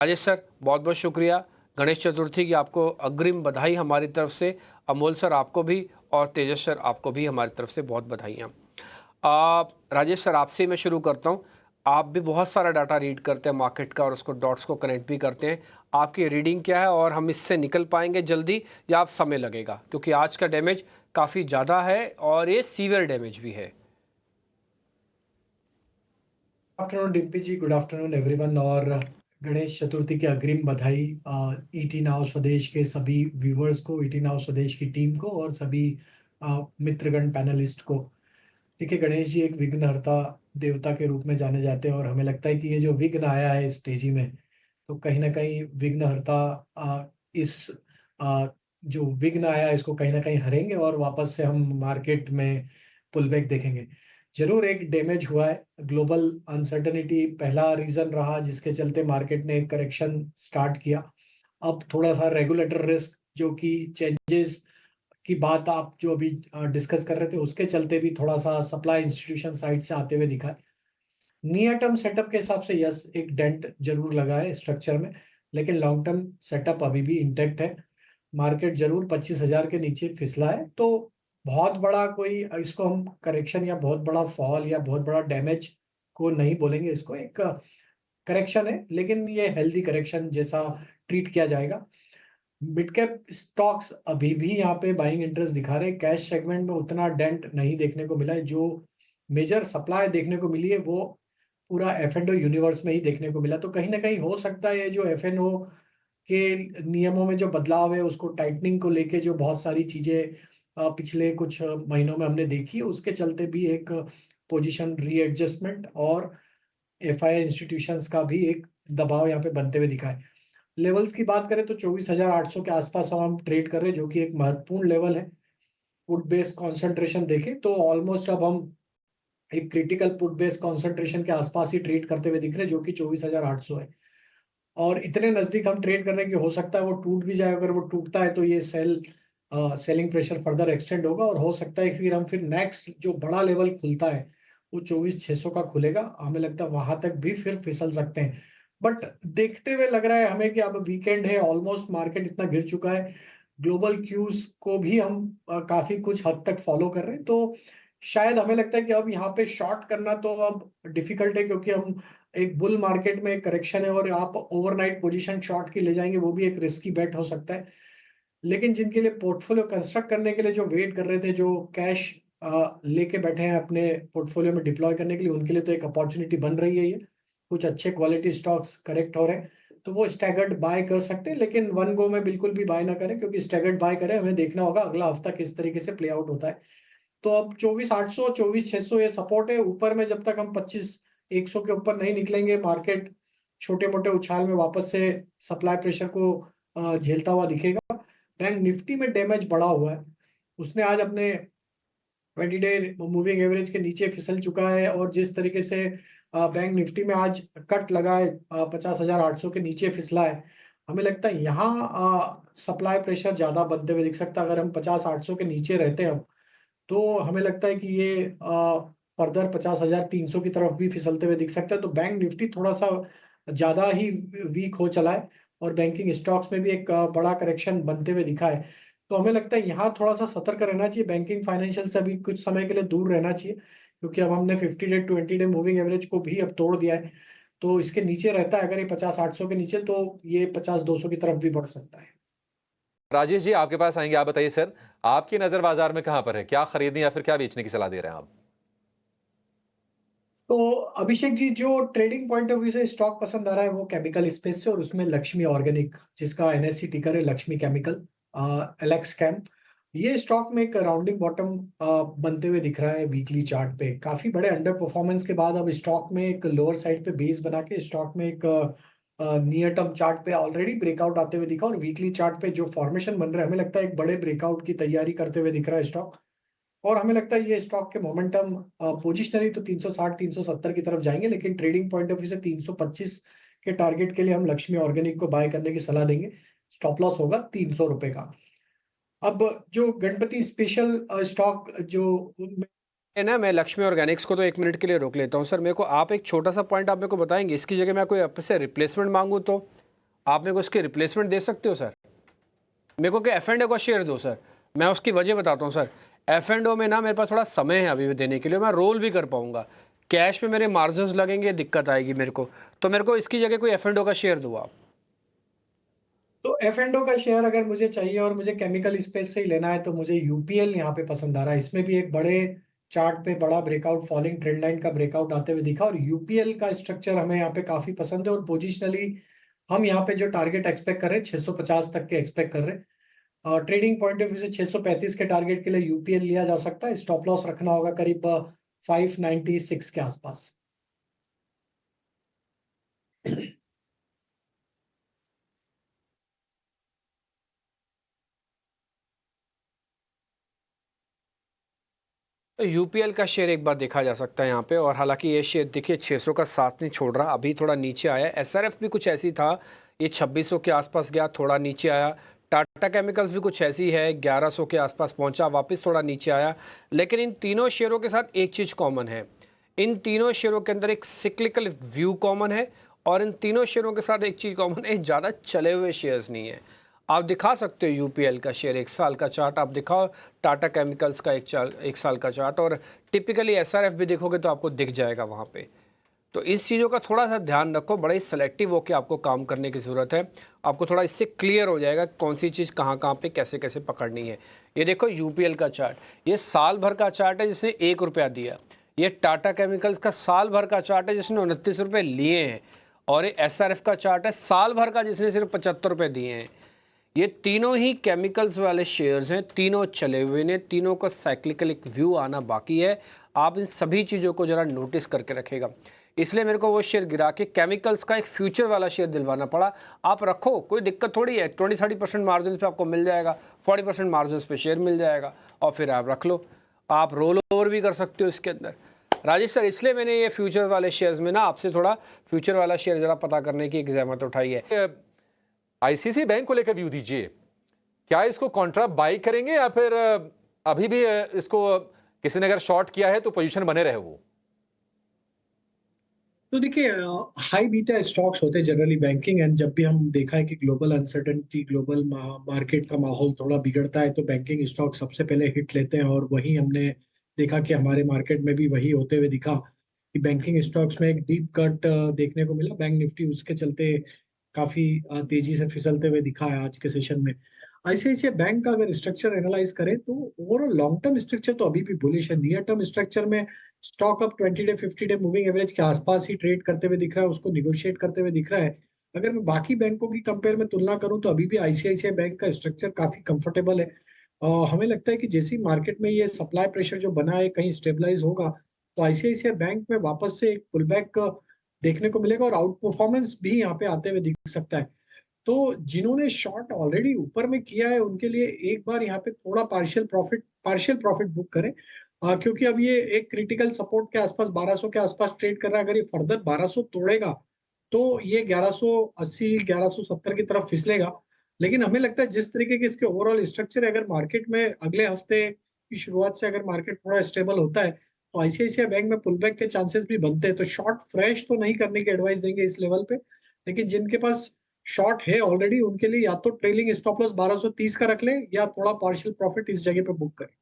Rajesh sir, बहुत बहुत शुक्रिया। गणेश चतुर्थी की आपको अग्रिम बधाई हमारी तरफ से। अमोल सर आपको भी, और तेजस सर आपको भी हमारी तरफ से बहुत बधाइयाँ। राजेश सर, आपसे मैं शुरू करता हूँ। आप भी बहुत सारा डाटा रीड करते हैं मार्केट का और उसको डॉट्स को कनेक्ट भी करते हैं। आपकी रीडिंग क्या है और हम इससे निकल पाएंगे जल्दी या आप समय लगेगा? क्योंकि आज का डैमेज काफ़ी ज़्यादा है और ये सीवियर डैमेज भी है। आफ्टरनून डिम्पी जी, गुड आफ्टरनून एवरीवन। और गणेश चतुर्थी की अग्रिम बधाई ईटी नाउ स्वदेश के सभी व्यूवर्स को, ईटी नाउ स्वदेश की टीम को और सभी मित्रगण पैनलिस्ट को। देखिए, गणेश जी एक विघ्नहर्ता देवता के रूप में जाने जाते हैं और हमें लगता है कि ये जो विघ्न आया है इस तेजी में, तो कहीं ना कहीं विघ्नहर्ता इस आ, जो विघ्न आया है इसको कहीं ना कहीं हरेंगे और वापस से हम मार्केट में पुलबैक देखेंगे। जरूर एक डैमेज हुआ है, ग्लोबल अनसर्टेनिटी पहला रीजन रहा जिसके चलते मार्केट ने एक करेक्शन स्टार्ट किया। अब थोड़ा सा रेगुलेटर रिस्क, जो कि चेंजेस की बात आप जो अभी डिस्कस कर रहे थे, उसके चलते भी थोड़ा सा सप्लाई इंस्टीट्यूशन साइड से आते हुए दिखा है। नियर टर्म सेटअप के हिसाब से यस, एक डेंट जरूर लगा है स्ट्रक्चर में, लेकिन लॉन्ग टर्म सेटअप अभी भी इंटेक्ट है। मार्केट जरूर 25,000 के नीचे फिसला है, तो बहुत बड़ा कोई इसको हम करेक्शन या बहुत बड़ा फॉल या बहुत बड़ा डैमेज को नहीं बोलेंगे। इसको एक करेक्शन है, लेकिन ये हेल्दी करेक्शन जैसा ट्रीट किया जाएगा। मिड कैप स्टॉक्स अभी भी यहाँ पे बाइंग इंटरेस्ट दिखा रहे हैं। कैश सेगमेंट में उतना डेंट नहीं देखने को मिला है। जो मेजर सप्लाई देखने को मिली है वो पूरा एफ एंड ओ यूनिवर्स में ही देखने को मिला। तो कहीं ना कहीं हो सकता है ये जो एफ एंड ओ के नियमों में जो बदलाव है, उसको टाइटनिंग को लेके जो बहुत सारी चीजें पिछले कुछ महीनों में हमने देखी है, उसके चलते भी एक पोजीशन रीएडजस्टमेंट और एफआई इंस्टीट्यूशंस का भी एक दबाव यहाँ पे बनते हुए दिखा है। लेवल्स की बात करें तो 24,800 के आसपास हम ट्रेड कर रहे हैं, जो कि एक महत्वपूर्ण लेवल है। पुट बेस कॉन्सेंट्रेशन देखें तो ऑलमोस्ट अब हम एक क्रिटिकल पुट बेस कॉन्सेंट्रेशन के आसपास ही ट्रेड करते हुए दिख रहे हैं, जो कि 24,800 है। और इतने नजदीक हम ट्रेड कर रहे हैं कि हो सकता है वो टूट भी जाए। अगर वो टूटता है तो ये सेलिंग प्रेशर फर्दर एक्सटेंड होगा और हो सकता है फिर नेक्स्ट जो बड़ा लेवल खुलता है वो 24,600 का खुलेगा। हमें लगता है वहां तक भी फिर फिसल सकते हैं। बट देखते हुए लग रहा है हमें कि अब वीकेंड है, ऑलमोस्ट मार्केट इतना गिर चुका है, ग्लोबल क्यूज को भी हम काफी कुछ हद तक फॉलो कर रहे हैं। तो शायद हमें लगता है कि अब यहाँ पे शॉर्ट करना तो अब डिफिकल्ट है, क्योंकि हम एक बुल मार्केट में एक करेक्शन है और आप ओवरनाइट पोजीशन शॉर्ट की ले जाएंगे, वो भी एक रिस्की बेट हो सकता है। लेकिन जिनके लिए पोर्टफोलियो कंस्ट्रक्ट करने के लिए जो वेट कर रहे थे, जो कैश लेके बैठे हैं अपने पोर्टफोलियो में डिप्लॉय करने के लिए, उनके लिए तो एक अपॉर्चुनिटी बन रही है ये। कुछ अच्छे क्वालिटी स्टॉक्स करेक्ट हो रहे हैं तो वो स्टैगर्ड बाय कर सकते हैं, लेकिन वन गो में बिल्कुल भी बाय ना करें, क्योंकि स्टैगर्ड बाय करें हमें देखना होगा अगला हफ्ता किस तरीके से प्ले आउट होता है। तो अब 24,800 24,600 ये सपोर्ट है। ऊपर में जब तक हम 25,100 के ऊपर नहीं निकलेंगे, मार्केट छोटे मोटे उछाल में वापस से सप्लाई प्रेशर को झेलता हुआ दिखेगा। बैंक निफ्टी में डैमेज बढ़ा हुआ है। उसने आज अपने 20 डे मूविंग एवरेज के नीचे फिसल चुका है, और जिस तरीके से बैंक निफ्टी में आज कट लगा है, 50,800 के नीचे फिसला है, हमें लगता है यहाँ सप्लाई प्रेशर ज्यादा बनते हुए दिख सकता है। अगर हम 50,800 के नीचे रहते हैं तो हमें लगता है कि ये फर्दर 50,300 की तरफ भी फिसलते हुए दिख सकता है। तो बैंक निफ्टी थोड़ा सा ज्यादा ही वीक हो चला है और बैंकिंग स्टॉक्स में भी एक बड़ा करेक्शन बनते हुए दिखा है। तो हमें लगता है यहाँ थोड़ा सा सतर्क रहना चाहिए, बैंकिंग फाइनेंशियल से अभी कुछ समय के लिए दूर रहना चाहिए, क्योंकि अब हमने 50 डे 20 डे मूविंग एवरेज को भी अब तोड़ दिया है। तो इसके नीचे रहता है, अगर ये 50,800 के नीचे, तो ये 50,200 की तरफ भी बढ़ सकता है। राजेश जी आपके पास आएंगे। आप बताइए सर, आपकी नजर बाजार में कहां पर है? क्या खरीदने या फिर क्या बेचने की सलाह दे रहे हैं आप? तो अभिषेक जी, जो ट्रेडिंग पॉइंट ऑफ व्यू से स्टॉक पसंद आ रहा है वो केमिकल स्पेस से, और उसमें लक्ष्मी ऑर्गेनिक, जिसका एनएससी टिकर है लक्ष्मी केमिकल, एलएक्स कैम। ये स्टॉक में एक राउंडिंग बॉटम बनते हुए दिख रहा है वीकली चार्ट पे। काफी बड़े अंडर परफॉर्मेंस के बाद अब स्टॉक में एक लोअर साइड पे बेस बना के स्टॉक में एक नियर टर्म चार्ट पे ऑलरेडी ब्रेकआउट आते हुए दिखा, और वीकली चार्ट पे जो फॉर्मेशन बन रहा है, हमें लगता है एक बड़े ब्रेकआउट की तैयारी करते हुए दिख रहा है स्टॉक। और हमें लगता है ये स्टॉक के मोमेंटम पोजिशनरी तो 360 370 की तरफ जाएंगे, लेकिन ट्रेडिंग पॉइंट ऑफ व्यू से 325 के टारगेट के लिए हम लक्ष्मी ऑर्गेनिक को बाय करने की सलाह देंगे। स्टॉप लॉस होगा 300 रुपए का। अब जो गणपति स्पेशल स्टॉक जो है ना, मैं लक्ष्मी ऑर्गेनिक्स को तो 1 मिनट के लिए रोक लेता हूँ। सर, मेरे को आप एक छोटा सा पॉइंट आप मेरे को बताएंगे, इसकी जगह मैं कोई आपसे रिप्लेसमेंट मांगूँ तो? आप मेरे को इसके रिप्लेसमेंट दे सकते हो सर? मेरे को क्या F&O का शेयर दो सर। मैं उसकी वजह बताता हूँ सर। F&O में ना मेरे पास थोड़ा समय है अभी भी देने के लिए, मैं रोल भी कर पाऊंगा। कैश में मेरे मार्जिन लगेंगे, दिक्कत आएगी मेरे को। तो मेरे को इसकी जगह कोई F&O का शेयर दो आप। तो F&O का शेयर अगर मुझे चाहिए और मुझे केमिकल स्पेस से ही लेना है तो मुझे यूपीएल यहाँ पे पसंद आ रहा है। इसमें भी एक बड़े चार्ट पे बड़ा ब्रेकआउट, फॉलिंग ट्रेंड लाइन का ब्रेकआउट आते हुए दिखा, और यूपीएल का स्ट्रक्चर हमें यहाँ पे काफी पसंद है। और पोजिशनली हम यहाँ पे जो टारगेट एक्सपेक्ट कर रहे हैं 650 तक के एक्सपेक्ट कर रहे हैं। ट्रेडिंग पॉइंट ऑफ व्यू से 635 के टारगेट के लिए यूपीएल लिया जा सकता है। स्टॉप लॉस रखना होगा करीब 596 के आसपास। तो यूपीएल का शेयर एक बार देखा जा सकता है यहाँ पे, और हालांकि ये शेयर देखिए 600 का साथ नहीं छोड़ रहा, अभी थोड़ा नीचे आया। एसआरएफ भी कुछ ऐसी था, ये 2600 के आसपास गया, थोड़ा नीचे आया। टाटा केमिकल्स भी कुछ ऐसी है, 1100 के आसपास पहुंचा, वापस थोड़ा नीचे आया। लेकिन इन तीनों शेयरों के साथ एक चीज़ कॉमन है, इन तीनों शेयरों के अंदर एक सिक्लिकल व्यू कॉमन है, और इन तीनों शेयरों के साथ एक चीज़ कॉमन है, ज़्यादा चले हुए शेयर्स नहीं है। आप दिखा सकते हो यूपीएल का शेयर एक साल का चार्ट, आप दिखाओ टाटा केमिकल्स का एक साल का चार्ट, और टिपिकली एसआरएफ भी देखोगे तो आपको दिख जाएगा वहाँ पे। तो इस चीज़ों का थोड़ा सा ध्यान रखो, बड़े ही सेलेक्टिव होकर आपको काम करने की ज़रूरत है। आपको थोड़ा इससे क्लियर हो जाएगा कौन सी चीज़ कहाँ पे कैसे कैसे पकड़नी है। ये देखो यूपीएल का चार्ट, ये साल भर का चार्ट है जिसने 1 रुपया दिया। ये टाटा केमिकल्स का साल भर का चार्ट है जिसने 29 रुपये लिए हैं, और ये एसआरएफ का चार्ट है साल भर का जिसने सिर्फ 75 रुपये दिए हैं। ये तीनों ही केमिकल्स वाले शेयर्स हैं, तीनों चले हुए ने, तीनों का साइक्लिकल एक व्यू आना बाकी है। आप इन सभी चीज़ों को ज़रा नोटिस करके रखेगा। इसलिए मेरे को वो शेयर गिरा के केमिकल्स का एक फ्यूचर वाला शेयर दिलवाना पड़ा। आप रखो, कोई दिक्कत थोड़ी है, 20-30% मार्जिन पे आपको मिल जाएगा, 40% मार्जिन पे शेयर मिल जाएगा, और फिर आप रख लो। आप रोल ओवर भी कर सकते हो इसके अंदर। राजेश सर, इसलिए मैंने ये फ्यूचर वाले शेयर्स में ना आपसे थोड़ा फ्यूचर वाला शेयर ज़रा पता करने की एक जहमत उठाई है। आईसीआईसीआई बैंक को लेकर व्यू दीजिए, क्या इसको कॉन्ट्रा बाई करेंगे या फिर अभी भी इसको किसी ने अगर शॉर्ट किया है तो पोजीशन बने रहे वो? तो देखिए, हाई बीटा स्टॉक्स होते हैं जनरली बैंकिंग, एंड जब भी हम देखा है कि ग्लोबल अनसर्टेनिटी, ग्लोबल मार्केट का माहौल थोड़ा बिगड़ता है तो बैंकिंग स्टॉक सबसे पहले हिट लेते हैं। और वही हमने देखा कि हमारे मार्केट में भी वही होते हुए दिखा कि बैंकिंग स्टॉक्स में एक डीप कट देखने को मिला। बैंक निफ्टी उसके चलते काफी तेजी से फिसलते हुए दिखा है आज के सेशन में। आईसीआईसीआई बैंक का अगर स्ट्रक्चर एनालाइज करें तो ओवरऑल लॉन्ग टर्म स्ट्रक्चर तो अभी भी बुलिश है। नियर टर्म स्ट्रक्चर में स्टॉक अब 20 डे 50 डे मूविंग एवरेज के आसपास ही ट्रेड करते हुए दिख रहा है, उसको निगोशिएट करते हुए दिख रहा है। अगर मैं बाकी बैंकों की कंपेयर में तुलना करूं तो अभी भी आईसीआईसीआई बैंक का स्ट्रक्चर काफी कंफर्टेबल है। हमें लगता है कि जैसे ही मार्केट में ये सप्लाई प्रेशर जो बना है कहीं स्टेबलाइज होगा तो आईसीआईसीआई बैंक में वापस से एक पुल बैक देखने को मिलेगा, और आउट परफॉर्मेंस भी यहाँ पे आते हुए दिख सकता है। तो जिन्होंने शॉर्ट ऑलरेडी ऊपर में किया है उनके लिए एक बार यहाँ पे थोड़ा पार्शियल प्रॉफिट बुक करें, क्योंकि अब ये एक क्रिटिकल सपोर्ट के आसपास 1200 के आसपास ट्रेड कर रहा है। अगर ये फर्दर 1200 तोड़ेगा तो ये 1180 1170 की तरफ फिसलेगा। लेकिन हमें लगता है जिस तरीके के इसके ओवरऑल स्ट्रक्चर है, अगर मार्केट में अगले हफ्ते की शुरुआत से अगर मार्केट थोड़ा स्टेबल होता है तो आईसीआईसीआई बैंक में पुलबैक के चांसेस भी बनते हैं। तो शॉर्ट फ्रेश तो नहीं करने की एडवाइस देंगे इस लेवल पे, लेकिन जिनके पास शॉर्ट है ऑलरेडी उनके लिए या तो ट्रेलिंग स्टॉप लॉस 1230 का रख ले या थोड़ा पार्शियल प्रॉफिट इस जगह पे बुक करें।